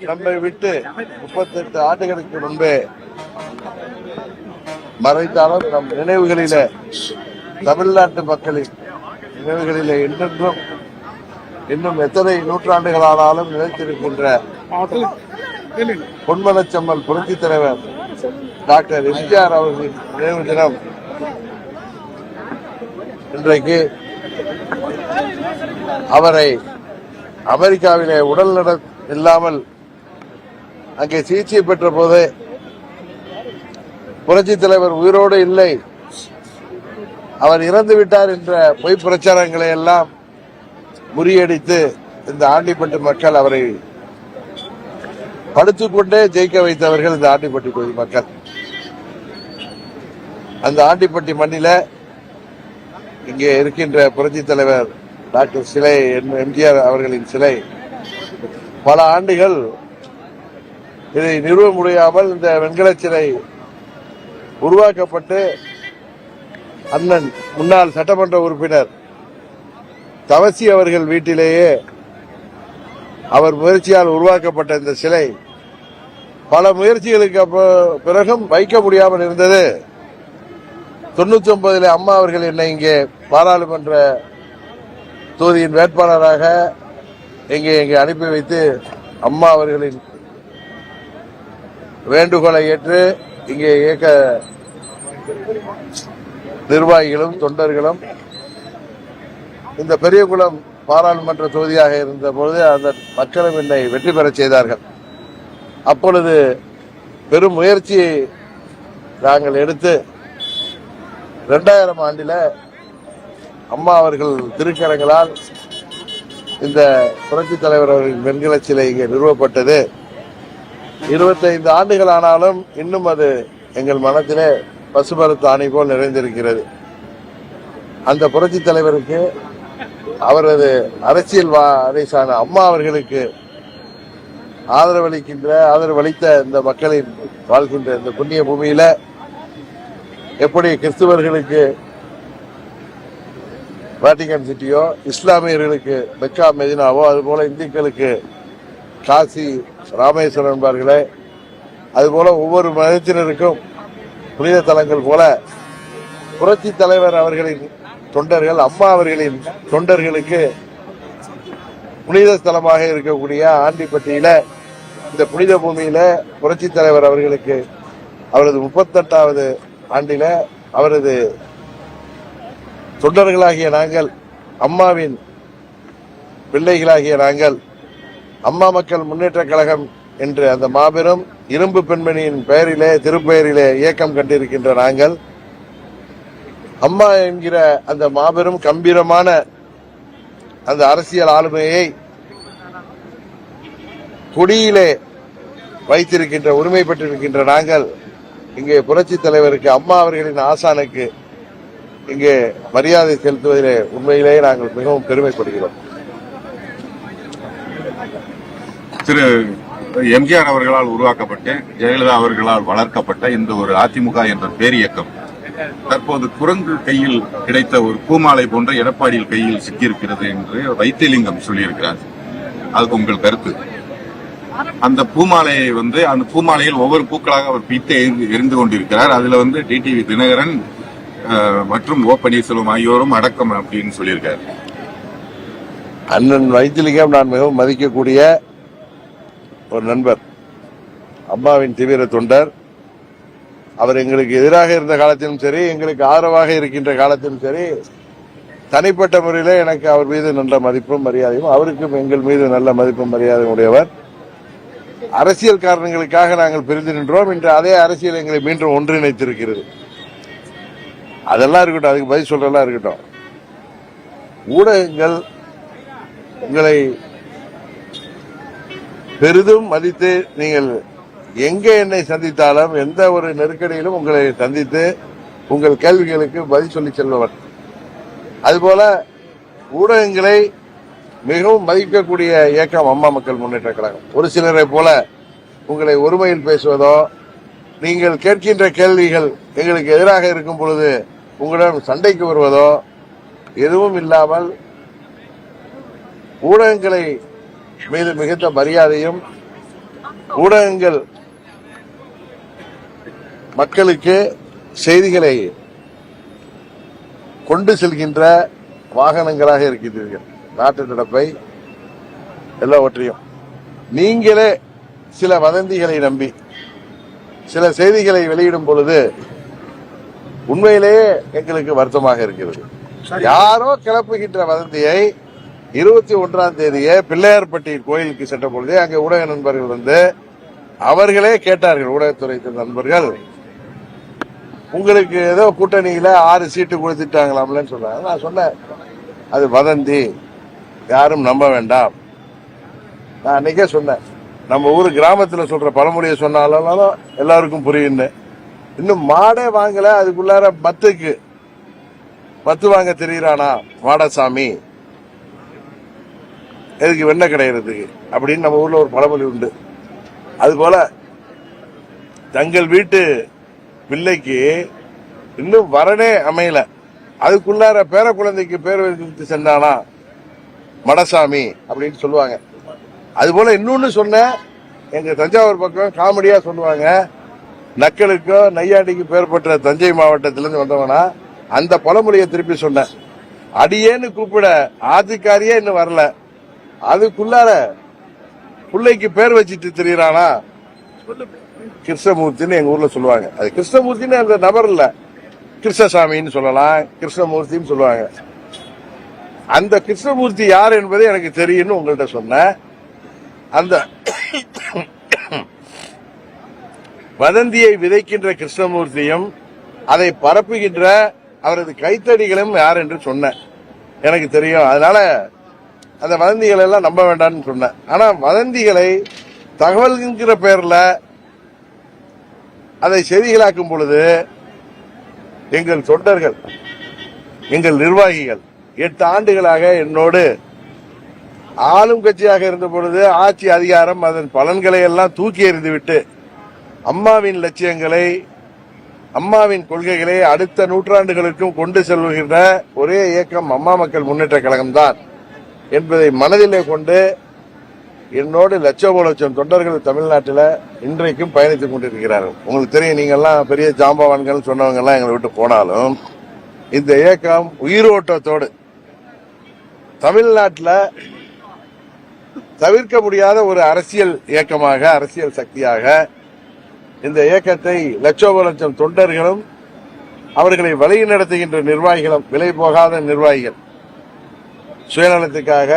நம்மை விட்டு 38 ஆண்டுகளுக்கு முன்பே மறைந்தாலும் நம் நினைவுகளிலே, தமிழ்நாட்டு மக்களின் நினைவுகளிலே இன்னும் எத்தனை நூற்றாண்டுகள் ஆனாலும் நிலைத்திருக்கின்ற பொன்மனச்செம்மல் புரட்சித் தலைவர் டாக்டர் எம்ஜிஆர் அவர்களின் நினைவு தினம் இன்றைக்கு. அவரை அமெரிக்காவிலே உடல்நலம் இல்லாமல் அங்கே சிகிச்சை பெற்ற போது புரட்சித் தலைவர் உயிரோடு இல்லை, அவர் இறந்து விட்டார் என்ற பொய் பிரச்சாரங்களை எல்லாம் முறியடித்து இந்த ஆண்டிப்பட்டு மக்கள் அவரை படுத்துக்கொண்டே ஜெயிக்க வைத்தவர்கள் இந்த ஆண்டிப்பட்டி பகுதி மக்கள். அந்த ஆண்டிப்பட்டி மண்ணில இங்கே இருக்கின்ற புரட்சித் தலைவர் டாக்டர் சிலை, எம்ஜிஆர் அவர்களின் சிலை பல ஆண்டுகள் இதை நிறுவ முடியாமல் இந்த வெண்கல சிலை உருவாக்கப்பட்டு அண்ணன் முன்னாள் சட்டமன்ற உறுப்பினர் தவசி அவர்கள் வீட்டிலேயே அவர் முயற்சியால் உருவாக்கப்பட்ட இந்த சிலை பல முயற்சிகளுக்கு பிறகும் வைக்க முடியாமல் இருந்தது. 99 அம்மா அவர்கள் என்னை இங்கே பாராளுமன்ற தொகுதியின் வேட்பாளராக இங்கே அனுப்பி வைத்து அம்மா அவர்களின் வேண்டுகோளை ஏற்று இங்கே இயக்க நிர்வாகிகளும் தொண்டர்களும் இந்த பெரியகுளம் பாராளுமன்ற தொகுதியாக இருந்த பொழுது அந்த மக்களும் என்னை வெற்றி பெற செய்தார்கள். அப்பொழுது பெரும் முயற்சியை நாங்கள் எடுத்து 2000 ஆண்டில அம்மா அவர்கள் திருக்கரங்களால் இந்த புரட்சித் தலைவர் அவர்களின் வெண்கல சிலை இங்கே நிறுவப்பட்டது. 25 ஆண்டுகள் ஆனாலும் இன்னும் அது எங்கள் மனத்திலே பசுமரத்து ஆணை போல் நிறைந்திருக்கிறது. அந்த புரட்சித் தலைவருக்கு, அவரது அரசியல் வாரிசான அம்மா அவர்களுக்கு ஆதரவளித்த இந்த மக்களின் வாழ்கின்ற இந்த புண்ணிய பூமியில எப்படி கிறிஸ்துவர்களுக்கு வாட்டிகன் சிட்டியோ, இஸ்லாமியர்களுக்கு மெக்கா மெதினாவோ, அதுபோல இந்துக்களுக்கு காசி ராமேஸ்வரம் என்பார்களே, அதுபோல ஒவ்வொரு மதத்தினருக்கும் புனித தலங்கள் போல புரட்சித் தலைவர் அவர்களின் தொண்டர்கள், அம்மா அவர்களின் தொண்டர்களுக்கு புனித ஸ்தலமாக இருக்கக்கூடிய ஆண்டிப்பட்டியில, இந்த புனித பூமியில புரட்சித் தலைவர் அவர்களுக்கு அவரது 38வது ஆண்டில அவரது தொண்டர்களாகிய நாங்கள், அம்மாவின் பிள்ளைகளாகிய நாங்கள், அம்மா மக்கள் முன்னேற்ற கழகம் என்று அந்த மாபெரும் இரும்பு பெண்மணியின் பெயரிலே, திருப்பெயரிலே இயக்கம் கண்டிருக்கின்ற நாங்கள், அம்மா என்கிற அந்த மாபெரும் கம்பீரமான அந்த அரசியல் ஆளுமையை கொடியிலே வைத்திருக்கின்ற, உரிமை பெற்றிருக்கின்ற நாங்கள் இங்கே புரட்சித் தலைவருக்கு, அம்மா அவர்களின் ஆசானுக்கு இங்கே மரியாதை செலுத்துவதிலே உண்மையிலேயே நாங்கள் மிகவும் பெருமைப்படுகிறோம். திரு எம்ஜிஆர் அவர்களால் உருவாக்கப்பட்ட, ஜெயலலிதா அவர்களால் வளர்க்கப்பட்ட இந்த ஒரு அதிமுக என்ற பேரியக்கம் தற்போது குரங்கு கையில் கிடைத்த ஒரு பூமாலை போன்ற எடப்பாடியில் கையில் சிக்கியிருக்கிறது என்று வைத்தியலிங்கம் சொல்லியிருக்கிறார். அதுக்கு உங்கள் கருத்து? அந்த பூமாலையை அந்த பூமாலையில் ஒவ்வொரு பூக்களாக அவர் பிட்டு எரிந்து கொண்டிருக்கிறார். அதுல டிடிவி தினகரன் மற்றும் ஓ பன்னீர்செல்வம் ஆகியோரும் அடக்கம் அப்படின்னு சொல்லியிருக்காரு. அண்ணன் வைத்திலிங்கம் நான் மிகவும் மதிக்கக்கூடிய ஒரு நண்பர், அம்மாவின் தீவிர தொண்டர். அவர் எங்களுக்கு எதிராக இருந்த காலத்திலும் சரி, எங்களுக்கு ஆதரவாக இருக்கின்ற காலத்திலும் சரி, தனிப்பட்ட முறையில எனக்கு அவர் மீது நல்ல மதிப்பும் மரியாதையும், அவருக்கும் எங்கள் மீது நல்ல மதிப்பும் மரியாதையும் உடையவர். அரசியல் காரணங்களுக்காக நாங்கள் பிரிந்து நின்றோம். இன்று அதே அரசியல் எங்களை மீண்டும் ஒன்றிணைத்திருக்கிறது. அதெல்லாம் இருக்கட்டும், அதுக்கு பதில் சொல்றதெல்லாம் இருக்கட்டும். ஊடகங்கள் உங்களை பெரிதும் மதித்து, நீங்கள் எங்கே என்னை சந்தித்தாலும், எந்த ஒரு நெருக்கடியிலும் உங்களை சந்தித்து உங்கள் கேள்விகளுக்கு பதில் சொல்லி செல்பவர். அதுபோல ஊடகங்களை மிகவும் மதிக்கக்கூடிய இயக்கம் அம்மா மக்கள் முன்னேற்ற கழகம். ஒரு சிலரை போல உங்களை ஒருமையில் பேசுவதோ, நீங்கள் கேட்கின்ற கேள்விகள் எங்களுக்கு எதிராக இருக்கும் பொழுது உங்களிடம் சண்டைக்கு வருவதோ எதுவும் இல்லாமல் ஊடகங்களை மீது மிகுந்த மரியாதையும் ஊடகங்கள் மக்களுக்கு செய்திகளை கொண்டு செல்கின்ற வாகனங்களாக இருக்கின்றீர்கள். நாட்டு நடப்பை எல்லாவற்றையும் நீங்களே சில வதந்திகளை நம்பி சில செய்திகளை வெளியிடும் பொழுது உண்மையிலேயே எங்களுக்கு வருத்தமாக இருக்கிறது. யாரோ கிளப்புகின்ற வதந்தியை 21ஆம் தேதியே பிள்ளையார்பட்டி கோயிலுக்கு சென்ற பொழுதே அங்கே ஊடக நண்பர்கள் வந்து அவர்களே கேட்டார்கள், ஊடகத்துறை நண்பர்கள், உங்களுக்கு ஏதோ கூட்டணியில 6 சீட்டு கொடுத்துட்டாங்களாம்லன்னு சொன்னாங்க. நான் சொன்னேன், அது வதந்தி, யாரும் நம்ப வேண்டாம். நான் அன்னைக்கே சொன்னேன், நம்ம ஊர் கிராமத்துல சொல்ற பழமொழியை சொன்னாலும் எல்லாருக்கும் புரியுன்னு. இன்னும் மாடே வாங்கல, அதுக்குள்ளார மத்து வாங்க தெரியுறானா மாடசாமி, எதுக்கு வெண்ணெய் கிடைக்கிறதுக்கு அப்படின்னு நம்ம ஊர்ல ஒரு பழமொழி உண்டு. அதுபோல தங்கள் வீட்டு பிள்ளைக்கு இன்னும் வரனே அமையல, அதுக்குள்ளார பேர குழந்தைக்கு பேர் வைத்து சென்றானா மடசாமி அப்படின்னு சொல்லுவாங்க. அதுபோல இன்னொன்னு சொன்ன, எங்க தஞ்சாவூர் பக்கம் காமெடியா சொல்லுவாங்க, நக்கலுக்கோ நையாண்டிக்கு பேர் பெற்ற தஞ்சை மாவட்டத்திலிருந்து வந்தவனா அந்த பழமொழியை திருப்பி சொன்னேன். அடியேன்னு கூப்பிட ஆதிக்காரியே இன்னும் வரல, அதுக்குள்ளார பிள்ளைக்கு பேர் வச்சிட்டு தெரியுறானா கிருஷ்ணமூர்த்தின்னு எங்க ஊர்ல சொல்லுவாங்க. அது கிருஷ்ணமூர்த்தின்னு அந்த நபர் இல்ல, கிருஷ்ணசாமின்னு சொல்லலாம், கிருஷ்ணமூர்த்தின்னு சொல்லுவாங்க. அந்த கிருஷ்ணமூர்த்தி யார் என்பது எனக்கு தெரியும்னு உங்கள்கிட்ட சொன்ன. அந்த வதந்தியை விதைக்கின்ற கிருஷ்ணமூர்த்தியும் அதை பரப்புகின்ற அவரது கைத்தடிகளும் யார் என்று சொன்ன எனக்கு தெரியும். அதனால அந்த வதந்திகளை எல்லாம் நம்ப வேண்டாம்னு சொன்னேன். ஆனா வதந்திகளை தகவல்கிற பேர்ல அதை செய்திகளாக்கும் பொழுது எங்கள் தொண்டர்கள், எங்கள் நிர்வாகிகள் 8 ஆண்டுகளாக என்னோடு ஆளும் கட்சியாக இருந்த பொழுது ஆட்சி அதிகாரம் அதன் பலன்களை எல்லாம் தூக்கி எறிந்துவிட்டு அம்மாவின் லட்சியங்களை, அம்மாவின் கொள்கைகளை அடுத்த நூற்றாண்டுகளுக்கும் கொண்டு செல்கின்ற ஒரே இயக்கம் அம்மா மக்கள் முன்னேற்ற கழகம் தான் என்பதை மனதிலே கொண்டு என்னோடு லட்சம் தொண்டர்கள் தமிழ்நாட்டில் இன்றைக்கும் பயணித்துக் கொண்டிருக்கிறார்கள். உங்களுக்கு தெரியும், நீங்க எல்லாம் பெரிய ஜாம்பவான்கள் சொன்னவங்க எல்லாம் எங்களை விட்டு போனாலும் இந்த இயக்கம் உயிரோட்டத்தோடு தமிழ்நாட்டில் தவிர்க்க முடியாத ஒரு அரசியல் இயக்கமாக, அரசியல் சக்தியாக இந்த இயக்கத்தை லட்சம் தொண்டர்களும் அவர்களை வழி நடத்துகின்ற நிர்வாகிகளும், விலை போகாத நிர்வாகிகள், சுயநலத்துக்காக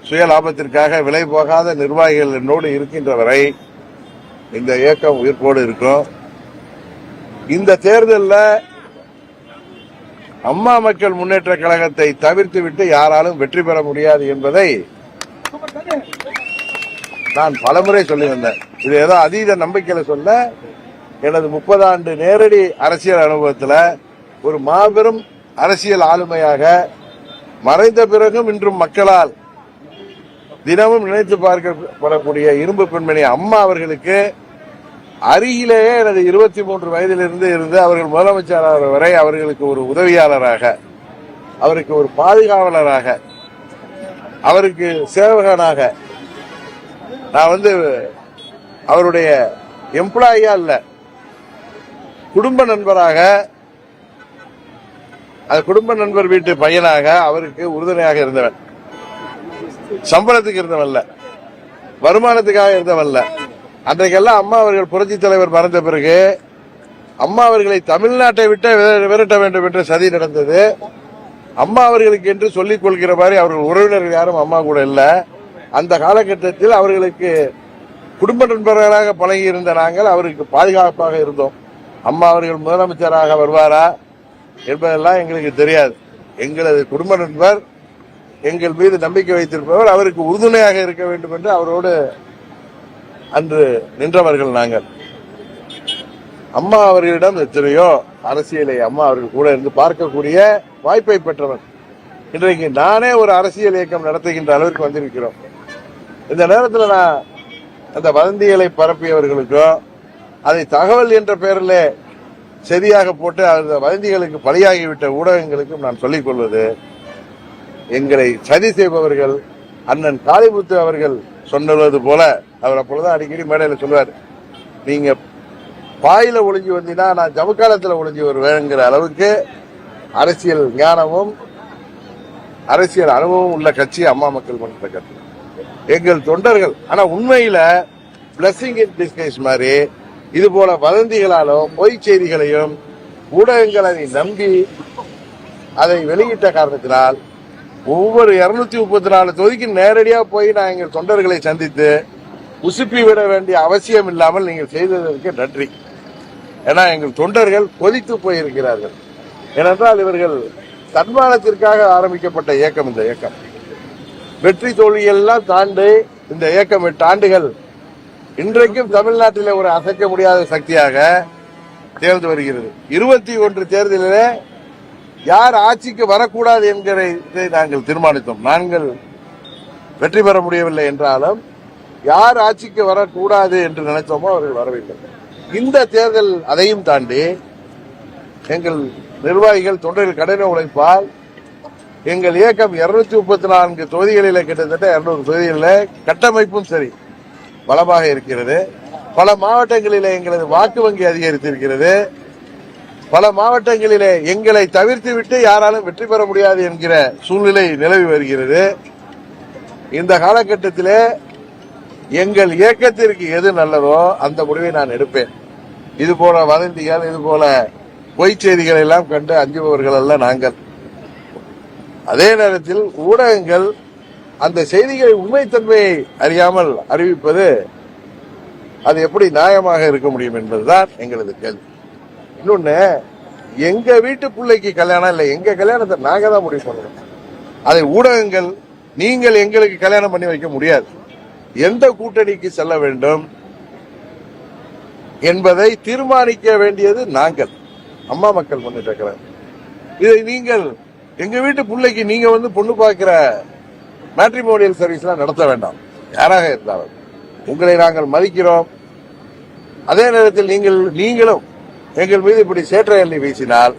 சுய லாபத்திற்காக விலை போகாத நிர்வாகிகள் என்னோடு இருக்கின்ற வரை இந்த இயக்கம் உயிர்ப்போடு இருக்கும். இந்த தேர்தலில் அம்மா மக்கள் முன்னேற்ற கழகத்தை தவிர்த்து விட்டு யாராலும் வெற்றி பெற முடியாது என்பதை நான் பலமுறை சொல்லி வந்தேன். இது ஏதோ அதீத நம்பிக்கையில சொல்ல, எனது 30 ஆண்டு நேரடி அரசியல் அனுபவத்தில் ஒரு மாபெரும் அரசியல் ஆளுமையாக மறைந்த பிறகும் இன்றும் மக்களால் தினமும் நினைத்து பார்க்கப்படக்கூடிய இரும்பு பெண்மணி அம்மா அவர்களுக்கு அருகிலேயே எனது 23 வயதிலிருந்து இருந்து அவர்கள் முதலமைச்சராக வரை அவர்களுக்கு ஒரு உதவியாளராக, அவருக்கு ஒரு பாதுகாவலராக, அவருக்கு சேவகனாக, நான் அவருடைய எம்ப்ளாயியா இல்ல, குடும்ப நண்பராக, அது குடும்ப நண்பர் வீட்டு பையனாக அவருக்கு உறுதுணையாக இருந்தவன். சம்பளத்துக்கு இருந்தவன் இல்ல, வருமானத்துக்காக இருந்தவன் இல்ல. அன்றைக்கெல்லாம் அம்மா அவர்கள் புரட்சி தலைவர் மறைந்த பிறகு அம்மா அவர்களை தமிழ்நாட்டை விட்டு விரட்ட வேண்டும் என்ற சதி நடந்தது. அம்மா அவர்களுக்கு என்று சொல்லிக் கொள்கிற மாதிரி அவர்கள் உறவினர்கள் யாரும் அம்மா கூட இல்ல. அந்த காலகட்டத்தில் அவர்களுக்கு குடும்ப நண்பர்களாக பழகி இருந்த நாங்கள் அவருக்கு பாதுகாப்பாக இருந்தோம். அம்மா அவர்கள் முதலமைச்சராக வருவாரா என்பதெல்லாம் எங்களுக்கு தெரியாது. எங்களது குடும்ப நண்பர், எங்கள் மீது நம்பிக்கை வைத்திருப்பவர், அவருக்கு உறுதுணையாக இருக்க வேண்டும் என்று அவரோடு அன்று நின்றவர்கள் நாங்கள். அம்மா அவர்களிடம் எத்தனையோ அரசியலை அம்மா அவர்கள் கூட இருந்து பார்க்கக்கூடிய வாய்ப்பை பெற்றவன். இன்றைக்கு நானே ஒரு அரசியல் இயக்கம் நடத்துகின்ற அளவிற்கு வந்திருக்கிறோம். இந்த நேரத்தில் நான் அந்த வதந்திகளை பரப்பியவர்களுக்கோ அதை தகவல் என்ற பெயரில் சரியாக போட்டு அந்த வதந்திகளுக்கு பலியாகிவிட்ட ஊடகங்களுக்கும் நான் சொல்லிக் கொள்வது, எங்களை சதி செய்பவர்கள் அண்ணன் காளிமுத்து அவர்கள் சொன்னது போல அவர் அப்பொழுதுதான் அடிக்கடி மேடையில் சொல்லுவார், நீங்க பாயில ஒளிஞ்சு வந்தீங்கன்னா நான் ஜமுக்காலத்தில் ஒளிஞ்சு வருவேங்கிற அளவுக்கு அரசியல் ஞானமும் அரசியல் அனுபவம் உள்ள கட்சி அம்மா மக்கள் முன்னேற்ற கட்சி. எங்கள் தொண்டர்கள் ஆனா உண்மையில பிளஸிங் இன் டிஸ்கைஸ் மாதிரி இது போல வதந்திகளாலும் பொய் செய்திகளையும் ஊடகங்களை நம்பி அதை வெளியிட்ட காரணத்தினால் ஒவ்வொரு 234 தொகுதிக்கு நேரடியாக போய் நான் எங்கள் தொண்டர்களை சந்தித்து உசுப்பி விட வேண்டிய அவசியம் இல்லாமல் நீங்கள் செய்ததற்கு நன்றி. ஏன்னா எங்கள் தொண்டர்கள் கொதித்து போயிருக்கிறார்கள். ஏனென்றால் இவர்கள் தன்மானத்திற்காக ஆரம்பிக்கப்பட்ட இயக்கம். இந்த இயக்கம் வெற்றி தோல்வியெல்லாம் தாண்டி இந்த இயக்கம் 8 ஆண்டுகள் இன்றைக்கும் தமிழ்நாட்டில் ஒரு அசைக்க முடியாத சக்தியாக தேர்ந்து வருகிறது. 21 தேர்தலிலே யார் ஆட்சிக்கு வரக்கூடாது என்கிறதை நாங்கள் தீர்மானித்தோம். நாங்கள் வெற்றி பெற முடியவில்லை என்றாலும் யார் ஆட்சிக்கு வரக்கூடாது என்று நினைத்தோமோ அவர்கள் வரவில்லை. இந்த தேர்தல் அதையும் தாண்டி எங்கள் நிர்வாகிகள் தொண்டர்கள் கடின உழைப்பால் எங்கள் இயக்கம் 234 தொகுதிகளில் கிட்டத்தட்ட 200 தொகுதிகளில் கட்டமைப்பும் சரி பலமாக இருக்கிறது. பல மாவட்டங்களிலே எங்களது வாக்கு வங்கி அதிகரித்திருக்கிறது. பல மாவட்டங்களிலே எங்களை தவிர்த்து விட்டு யாராலும் வெற்றி பெற முடியாது என்கிற சூழ்நிலை நிலவி வருகிறது. இந்த காலகட்டத்திலே எங்கள் இயக்கத்திற்கு எது நல்லதோ அந்த முடிவை நான் எடுப்பேன். இது போல வதந்திகள், இது போல பொய்ச் செய்திகள் எல்லாம் கண்டு அஞ்சுபவர்கள் அல்ல நாங்கள். அதே நேரத்தில் ஊடகங்கள் அந்த செய்திகளை உண்மைத்தன்மையை அறியாமல் அறிவிப்பது அது எப்படி நியாயமாக இருக்க முடியும் என்பதுதான் எங்களது கேள்வி. இன்னொன்னு, எங்க வீட்டு பிள்ளைக்கு கல்யாணம் இல்லை, எங்க கல்யாணத்தை நாங்க தான் முடிவு பண்ணணும். அதை ஊடகங்கள் நீங்கள் எங்களுக்கு கல்யாணம் பண்ணி வைக்க முடியாது. எந்த கூட்டணிக்கு செல்ல வேண்டும் என்பதை தீர்மானிக்க வேண்டியது நாங்கள், அம்மா மக்கள் முன்னேற்ற கழகம். இதை நீங்கள் எங்க வீட்டு பிள்ளைக்கு நீங்க வந்து பொண்ணு பார்க்கிற மேட்ரிமோனியல் சர்வீஸ் எல்லாம் நடத்த வேண்டாம். யாராக இருந்தாலும் உங்களை நாங்கள் மதிக்கிறோம். அதே நேரத்தில் நீங்களும் எங்கள் மீது இப்படி சேற்ற எண்ணி வீசினால்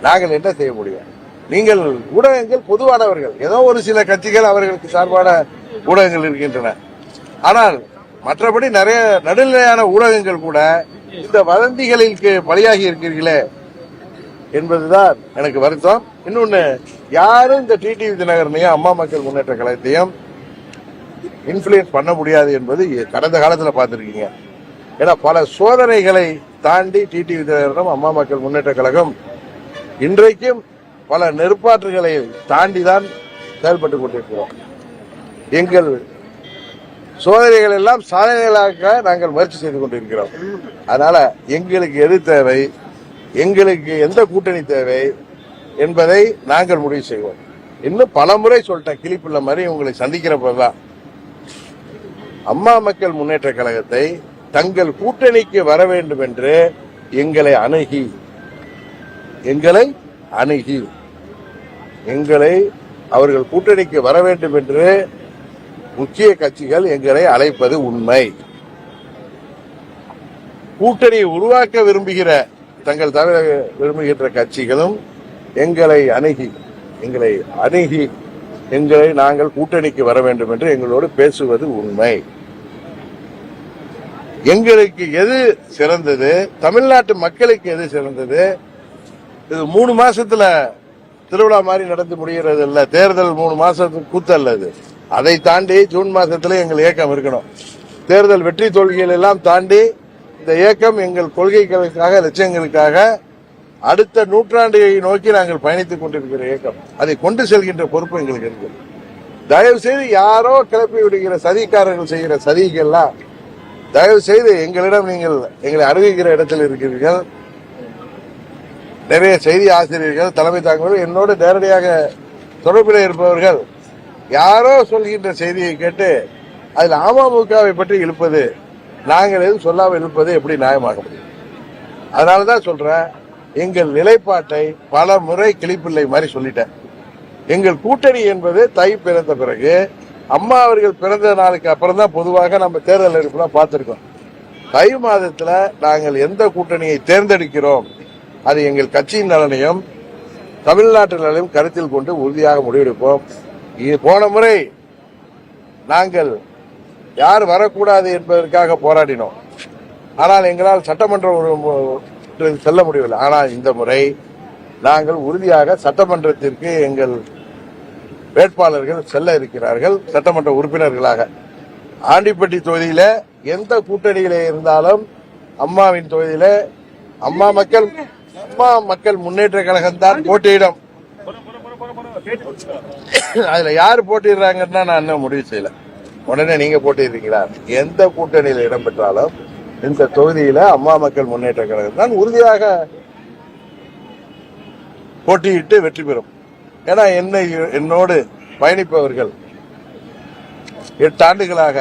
நாங்கள் என்ன செய்ய முடியும்? நீங்கள் ஊடகங்கள் பொதுவானவர்கள், ஏதோ ஒரு சில கட்சிகள் அவர்களுக்கு சார்பான ஊடகங்கள் இருக்கின்றன. ஆனால் மற்றபடி நிறைய நடுநிலையான ஊடகங்கள் கூட இந்த வதந்திகளுக்கு பலியாகி இருக்கிறீர்களே என்பதுதான் எனக்கு வருத்தம். இன்னொன்னு, யாரும் இந்த டிடிவி தினகரனையும் அம்மா மக்கள் முன்னேற்ற கழகத்தையும் இன்ஃபுளுயன்ஸ் பண்ண முடியாது என்பது கடந்த காலத்தில் பார்த்திருக்கீங்க. ஏன்னா பல சோதனைகளை தாண்டி டிடிவி தினகரனும் அம்மா மக்கள் முன்னேற்ற கழகம் இன்றைக்கும் பல நெருப்பாற்றுகளை தாண்டிதான் செயல்பட்டுக் கொண்டிருக்கிறோம். எங்கள் சோதனைகள் எல்லாம் சாதனைகளாக நாங்கள் முயற்சி செய்து கொண்டிருக்கிறோம். அதனால எங்களுக்கு எது தேவை, எங்களுக்கு எந்த கூட்டணி தேவை என்பதை நாங்கள் முடிவு செய்வோம். இன்னும் பல முறை சொல்லிட்டேன், கிளிப்புள்ள மாதிரி உங்களை சந்திக்கிற போதுதான் அம்மா மக்கள் முன்னேற்ற கழகத்தை தங்கள் கூட்டணிக்கு வர வேண்டும் என்று எங்களை அவர்கள் கூட்டணிக்கு வர வேண்டும் என்று முக்கிய கட்சிகள் எங்களை அழைப்பது உண்மை. கூட்டணியை உருவாக்க தங்கள் தவிர விரும்புகின்ற கட்சிகளும் எங்களை அணுகி நாங்கள் கூட்டணிக்கு வர வேண்டும் என்று எங்களோடு பேசுவது உண்மை. எங்களுக்கு எது சிறந்தது, தமிழ்நாட்டு மக்களுக்கு எது சிறந்தது, இது 3 மாசத்துல திருவிழா மாதிரி நடந்து முடிகிறது இல்ல, தேர்தல் 3 மாசத்துக்கு கூத்தல்ல. இது அதை தாண்டி ஜூன் மாசத்துல எங்கள் இயக்கம் இருக்கணும். தேர்தல் வெற்றி தோல்விகள் எல்லாம் தாண்டி இந்த இயக்கம் எங்கள் கொள்கைகளுக்காக, லட்சியங்களுக்காக அடுத்த நூற்றாண்டை நோக்கி நாங்கள் பயணித்துக் கொண்டிருக்கிற இயக்கம். அதை கொண்டு செல்கின்ற பொறுப்பு எங்களுக்கு இருக்கு. தயவு செய்து யாரோ கிளப்பி விடுகிற சதிக்காரர்கள் செய்கிற சதிகள்லாம் தயவு செய்து எங்களிடம் நீங்கள் எங்களை அணுகுகிற இடத்தில் இருக்கிறீர்கள். நிறைய செய்தி ஆசிரியர்கள், தலைமை தாங்குவது, என்னோடு நேரடியாக தொடர்பில் இருப்பவர்கள் யாரோ சொல்கின்ற செய்தியை கேட்டு அதில் அமமுகவை பற்றி இழுப்பது, நாங்கள் எதுவும் சொல்லாமல் இழுப்பது எப்படி நியாயமாக முடியும்? அதனாலதான் சொல்றேன், எங்கள் நிலைப்பாட்டை பல முறை கிளிப்பிள்ளை மாதிரி சொல்லிட்டேன். எங்கள் கூட்டணி என்பது தை பிறந்த பிறகு, அம்மா அவர்கள் பிறந்த நாளுக்கு அப்புறம் தான் பொதுவாக நம்ம தேர்தல் அறிவிப்புலாம் பார்த்திருக்கோம். தை மாதத்துல நாங்கள் எந்த கூட்டணியை தேர்ந்தெடுக்கிறோம், அது எங்கள் கட்சியின் நலனையும் தமிழ்நாட்டு நலனையும் கருத்தில் கொண்டு உறுதியாக முடிவெடுப்போம். போன முறை நாங்கள் யார் வரக்கூடாது என்பதற்காக போராடினோம். ஆனால் எங்களால் சட்டமன்றம் செல்ல முடியவில்லை. ஆனால் இந்த முறை நாங்கள் உறுதியாக சட்டமன்றத்திற்கு எங்கள் வேட்பாளர்கள் செல்ல இருக்கிறார்கள். சட்டமன்ற உறுப்பினர்களாக ஆண்டிப்பட்டி தொகுதியில எந்த கூட்டணியில இருந்தாலும் அம்மாவின் தொகுதியில அம்மா மக்கள் முன்னேற்ற கழகம் தான் போட்டியிடும். அதுல யாரு போட்டிடுறாங்கன்னா நான் இன்னும் முடிவு செய்யல. உடனே நீங்க போட்டிடுறீங்களா? எந்த கூட்டணியில் இடம்பெற்றாலும் இந்த தொகுதியில அம்மா மக்கள் முன்னேற்ற கழகம் தான் உறுதியாக போட்டியிட்டு வெற்றி பெறும். ஏன்னா என்னோடு பயணிப்பவர்கள் 8 ஆண்டுகளாக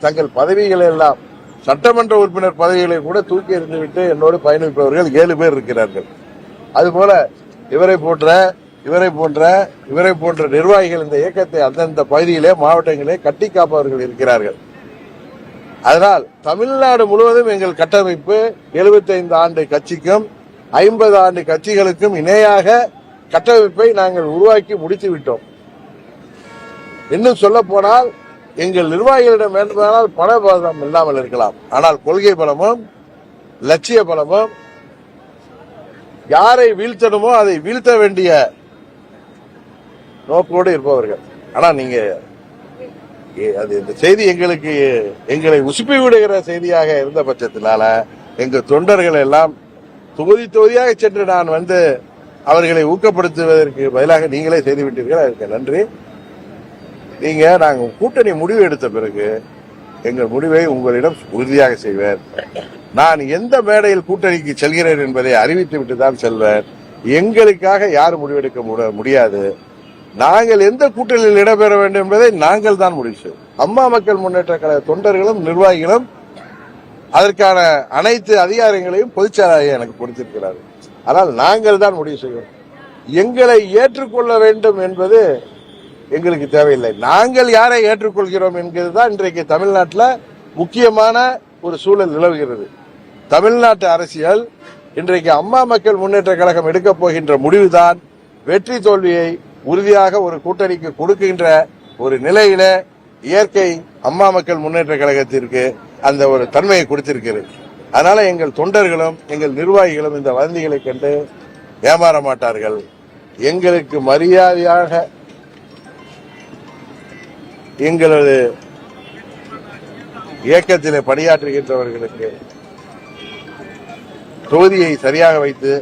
தங்கள் பதவிகளை எல்லாம் சட்டமன்ற உறுப்பினர் பதவிகளை கூட தூக்கி எறிந்துவிட்டு என்னோடு பயணிப்பவர்கள் 7 பேர் இருக்கிறார்கள். அதுபோல இவரை போன்ற நிர்வாகிகள் இந்த இயக்கத்தை அந்தந்த பகுதியிலே மாவட்டங்களே கட்டி காப்பவர்கள் இருக்கிறார்கள். அதனால் தமிழ்நாடு முழுவதும் எங்கள் கட்டமைப்பு 75 ஆண்டு கட்சிக்கும் 50 ஆண்டு கட்சிகளுக்கும் இணையாக கட்டமைப்பை நாங்கள் உருவாக்கி முடித்து விட்டோம். இன்னும் சொல்ல போனால் எங்கள் நிர்வாகிகளிடம் வேண்டுமானால் பண பலம் இல்லாமல் இருக்கலாம். ஆனால் கொள்கை பலமும் லட்சிய பலமும் யாரை வீழ்த்தணுமோ அதை வீழ்த்த வேண்டிய நோக்கோடு இருப்பவர்கள். ஆனா நீங்க அது இந்த செய்தி எங்களை உசுப்பி விடுகிற செய்தியாக இருந்த பட்சத்தினால எங்க தொண்டர்கள் எல்லாம் தொகுதி தொகுதியாக சென்று நான் அவர்களை ஊக்கப்படுத்துவதற்கு பதிலாக நீங்களே செய்துவிட்டீர்கள். அதுக்கு நன்றி. நாங்கள் கூட்டணி முடிவு எடுத்த பிறகு எங்கள் முடிவை உங்களிடம் உறுதியாக செய்வேன். நான் எந்த மேடையில் கூட்டணிக்கு செல்கிறேன் என்பதை அறிவித்து விட்டு தான் செல்வேன். எங்களுக்காக யாரும் முடிவெடுக்க முடியாது. நாங்கள் எந்த கூட்டணியில் இடம்பெற வேண்டும் என்பதை நாங்கள் தான் முடிவு செய்வோம். அம்மா மக்கள் முன்னேற்ற கழக தொண்டர்களும் நிர்வாகிகளும் அதற்கான அனைத்து அதிகாரங்களையும் பொதுச்செயலாளர் எனக்கு கொடுத்திருக்கிறார்கள். ஆனால் நாங்கள் தான் முடிவு செய்வோம். எங்களை ஏற்றுக்கொள்ள வேண்டும் என்பது எங்களுக்கு தேவையில்லை. நாங்கள் யாரை ஏற்றுக்கொள்கிறோம் என்கிறதுதான் இன்றைக்கு தமிழ்நாட்டில் முக்கியமான ஒரு சூழல் நிலவுகிறது. தமிழ்நாட்டு அரசியல் இன்றைக்கு அம்மா மக்கள் முன்னேற்ற கழகம் எடுக்கப் போகின்ற முடிவுதான் வெற்றி தோல்வியை உறுதியாக ஒரு கூட்டணிக்கு கொடுக்கின்ற ஒரு நிலையில இயற்கை அம்மா மக்கள் முன்னேற்ற கழகத்திற்கு அந்த ஒரு தன்மையை கொடுத்திருக்கிறது. அதனால எங்கள் தொண்டர்களும் எங்கள் நிர்வாகிகளும் இந்த வதந்திகளை கண்டு ஏமாற மாட்டார்கள். எங்களுக்கு மரியாதையாக எங்களது இயக்கத்திலே பணியாற்றுகின்றவர்களுக்கு தொகுதியை சரியாக வைத்து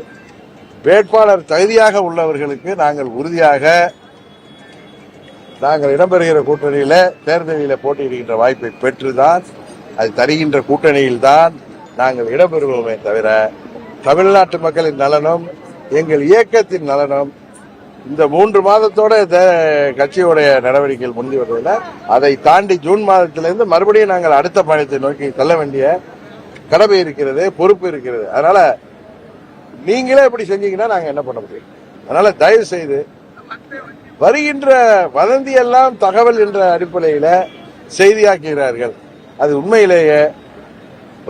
வேட்பாளர் தகுதியாக உள்ளவர்களுக்கு நாங்கள் உறுதியாக நாங்கள் இடம்பெறுகிற கூட்டணியில தேர்தலில் போட்டியிடுகின்ற வாய்ப்பை பெற்றுதான் அது தருகின்ற கூட்டணியில்தான் நாங்கள் இடம்பெறுவோமே தவிர தமிழ்நாட்டு மக்களின் நலனும் எங்கள் இயக்கத்தின் நலனும் இந்த 3 மாதத்தோட கட்சியுடைய நடவடிக்கைகள் முடிந்து வருவதில்லை. அதை தாண்டி ஜூன் மாதத்திலிருந்து மறுபடியும் நாங்கள் அடுத்த பயணத்தை நோக்கி செல்ல வேண்டிய கடமை இருக்கிறது, பொறுப்பு இருக்கிறது. அதனால நீங்களே இப்படி செஞ்சீங்கன்னா நாங்க என்ன பண்ண முடியும்? அதனால தயவு செய்து வருகின்ற வதந்தி எல்லாம் தகவல் என்ற அடிப்படையில செய்தியாக்குகிறார்கள். அது உண்மையிலேயே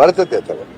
வருத்தத்தை தரும்.